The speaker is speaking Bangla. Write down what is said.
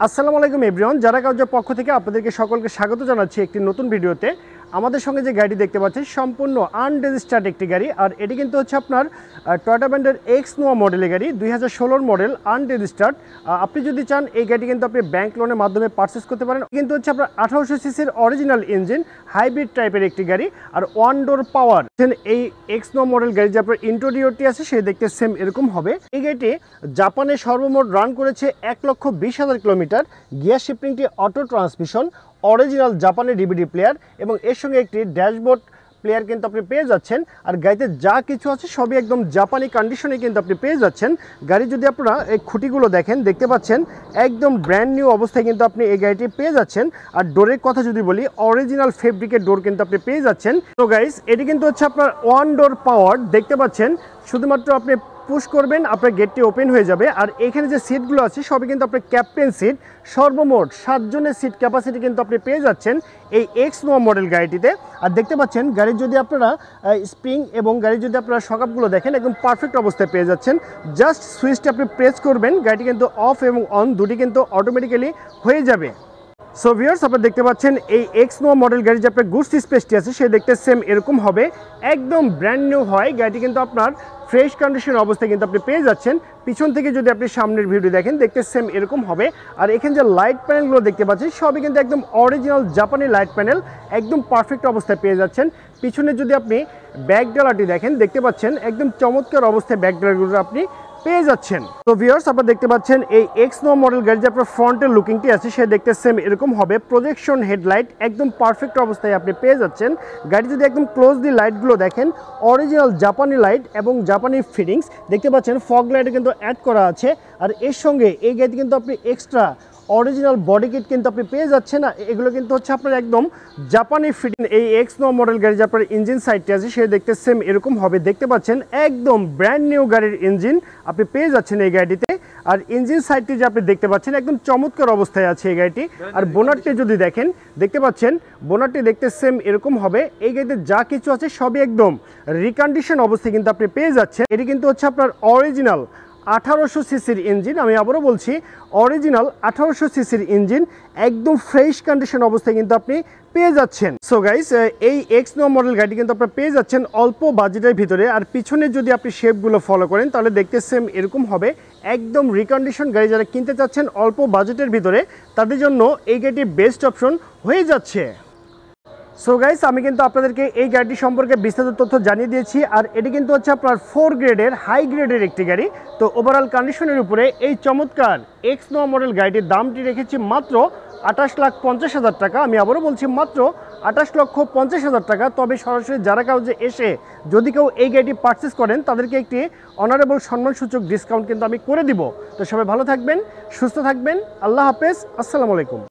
আসসালামু আলাইকুম এভরিওয়ান, যারা কাউজের পক্ষ থেকে আপনাদেরকে সকলকে স্বাগত জানাচ্ছি একটি নতুন ভিডিওতে। আমাদের সঙ্গে যে গাড়ি দেখতে পাচ্ছেন সম্পূর্ণ আনরেজিস্টার্ড একটি গাড়ি, আর এটি কিন্তু হচ্ছে আপনার টয়োটা ব্র্যান্ডের এক্স নোয়া মডেলের গাড়ি, 2016 মডেল, আনরেজিস্টার্ড। আপনি যদি চান এই গাড়ি কিন্তু আপনি ব্যাংক লোনের মাধ্যমে পারচেস করতে পারেন। কিন্তু হচ্ছে আপনার 1800 সিসির অরিজিনাল ইঞ্জিন, হাইব্রিড টাইপের একটি গাড়ি, আর ওয়ান ডোর পাওয়ার। এই এক্স নোয়া মডেল গাড়ি যে আপনার ইন্টেরিয়রটি আছে সে দেখতে সেম এরকম হবে। এই গাড়িটি জাপানে সর্বমোট রান করেছে 1,20,000 কিলোমিটার। গিয়ার শিফটিংটি অটো ট্রান্সমিশন, অরিজিনাল জাপানের ডিভিডি প্লেয়ার এবং এর সঙ্গে একটি ড্যাশবোর্ড প্লেয়ার কিন্তু আপনি পেয়ে যাচ্ছেন। আর গাড়িতে যা কিছু আছে সবই একদম জাপানি কন্ডিশনে কিন্তু আপনি পেয়ে যাচ্ছেন। গাড়ি যদি আপনারা এই খুঁটিগুলো দেখতে পাচ্ছেন একদম ব্র্যান্ড নিউ অবস্থায় কিন্তু আপনি এই গাড়িটি পেয়ে যাচ্ছেন। আর ডোরের কথা যদি বলি, অরিজিনাল ফেব্রিকের ডোর কিন্তু আপনি পেয়ে যাচ্ছেন। তো গাইস, এটি কিন্তু হচ্ছে আপনার ওয়ান ডোর পাওয়ার। দেখতে পাচ্ছেন শুধুমাত্র আপনি পুশ করবেন, আপনার গেটটি ওপেন হয়ে যাবে। আর এখানে যে সিটগুলো আছে সবই কিন্তু আপনার ক্যাপ্টেন সিট। সর্বমোট 7 জনের সিট ক্যাপাসিটি কিন্তু আপনি পেয়ে যাচ্ছেন এই এক্স নোয়া মডেল গাড়িটিতে। আর দেখতে পাচ্ছেন গাড়ির যদি আপনারা স্প্রিং এবং গাড়ির যদি আপনারা শকআপগুলো দেখেন একদম পারফেক্ট অবস্থায় পেয়ে যাচ্ছেন। জাস্ট সুইচটা আপনি প্রেস করবেন, গাড়িটি কিন্তু অফ এবং অন দুটি কিন্তু অটোমেটিক্যালি হয়ে যাবে। সো ভিউয়ার্স, আপনারা দেখতে পাচ্ছেন এই এক্স নোয়া মডেল গাড়ি যে আপনার গুডস স্পেসটি আছে সে দেখতে সেম এরকম হবে। একদম ব্র্যান্ড নিউ হয় গাড়িটি, কিন্তু আপনার ফ্রেশ কন্ডিশন অবস্থায় কিন্তু আপনি পেয়ে যাচ্ছেন। পিছন থেকে যদি আপনি সামনের ভিউটি দেখেন দেখতে সেম এরকম হবে। আর এখানে যে লাইট প্যানেলগুলো দেখতে পাচ্ছেন সবই কিন্তু একদম অরিজিনাল জাপানি লাইট প্যানেল, একদম পারফেক্ট অবস্থায় পেয়ে যাচ্ছেন। পিছনে যদি আপনি ব্যাক ডালাটি দেখেন দেখতে পাচ্ছেন একদম চমৎকার অবস্থায় ব্যাক ডালাগুলো আপনি পেয়ে যাচ্ছেন। তো ভিউয়ার্স, আপনারা দেখতে পাচ্ছেন এই এক্স নোয়া মডেল গাড়ি যে আপনার ফ্রন্টের লুকিংটি আছে সে দেখতে সেম এরকম হবে। প্রজেকশন হেডলাইট একদম পারফেক্ট অবস্থায় আপনি পেয়ে যাচ্ছেন। গাড়ি যদি একদম ক্লোজলি লাইটগুলো দেখেন, অরিজিনাল জাপানি লাইট এবং জাপানি ফিটিংস দেখতে পাচ্ছেন। ফগ লাইটে কিন্তু অ্যাড করা আছে। আর এর সঙ্গে এই গাড়িতে কিন্তু আপনি এক্সট্রা অরিজিনাল বডি কিট কিন্তু আপনি পেয়ে যাচ্ছেন। না, এগুলো কিন্তু হচ্ছে আপনার একদম জাপানি ফিটিং। এই এক্স নোয়া মডেল গাড়ি যে আপনার ইঞ্জিন সাইডটি আছে সে দেখতে সেম এরকম হবে। দেখতে পাচ্ছেন একদম ব্র্যান্ড নিউ গাড়ির ইঞ্জিন আপনি পেয়ে যাচ্ছেন এই গাড়িটিতে। আর ইঞ্জিন সাইডটি যে আপনি দেখতে পাচ্ছেন একদম চমৎকার অবস্থায় আছে এই গাড়িটি। আর বোনারটি যদি দেখেন দেখতে পাচ্ছেন বোনারটি দেখতে সেম এরকম হবে। এই গাড়িতে যা কিছু আছে সবই একদম রিকন্ডিশন অবস্থায় কিন্তু আপনি পেয়ে যাচ্ছেন। এটি কিন্তু হচ্ছে আপনার অরিজিনাল 1800 সিসির ইঞ্জিন। আমি আবারও বলছি, অরিজিনাল 1800 সিসির ইঞ্জিন, একদম ফ্রেশ কন্ডিশন অবস্থায় কিন্তু আপনি পেয়ে যাচ্ছেন। সো গাইস, এই এক্স নোয়া মডেল গাড়ি কিন্তু আপনারা পেয়ে যাচ্ছেন অল্প বাজেটের ভিতরে। আর পিছনে যদি আপনি শেপগুলো ফলো করেন তাহলে দেখতে সেম এরকম হবে। একদম রিকন্ডিশন গাড়ি যারা কিনতে চাচ্ছেন অল্প বাজেটের ভিতরে তাদের জন্য এই গাড়িটি বেস্ট অপশন হয়ে যাচ্ছে। সো গাইস, আমি কিন্তু আপনাদেরকে এই গাড়িটি সম্পর্কে বিস্তারিত তথ্য জানিয়ে দিয়েছি। আর এটি কিন্তু হচ্ছে আপনার 4 গ্রেডের হাই গ্রেডের একটি গাড়ি। তো ওভারঅল কন্ডিশনের উপরে এই চমৎকার এক্স নোয়া মডেল গাড়িটির দামটি রেখেছি মাত্র 28,50,000 টাকা। আমি আবারও বলছি মাত্র 28,50,000 টাকা। তবে সরাসরি যারা কাউজে এসে যদি কেউ এই গাড়িটি পারচেস করেন তাদেরকে একটি অনারেবল সম্মানসূচক ডিসকাউন্ট কিন্তু আমি করে দিব। তো সবাই ভালো থাকবেন, সুস্থ থাকবেন। আল্লাহ হাফেজ, আসসালামু আলাইকুম।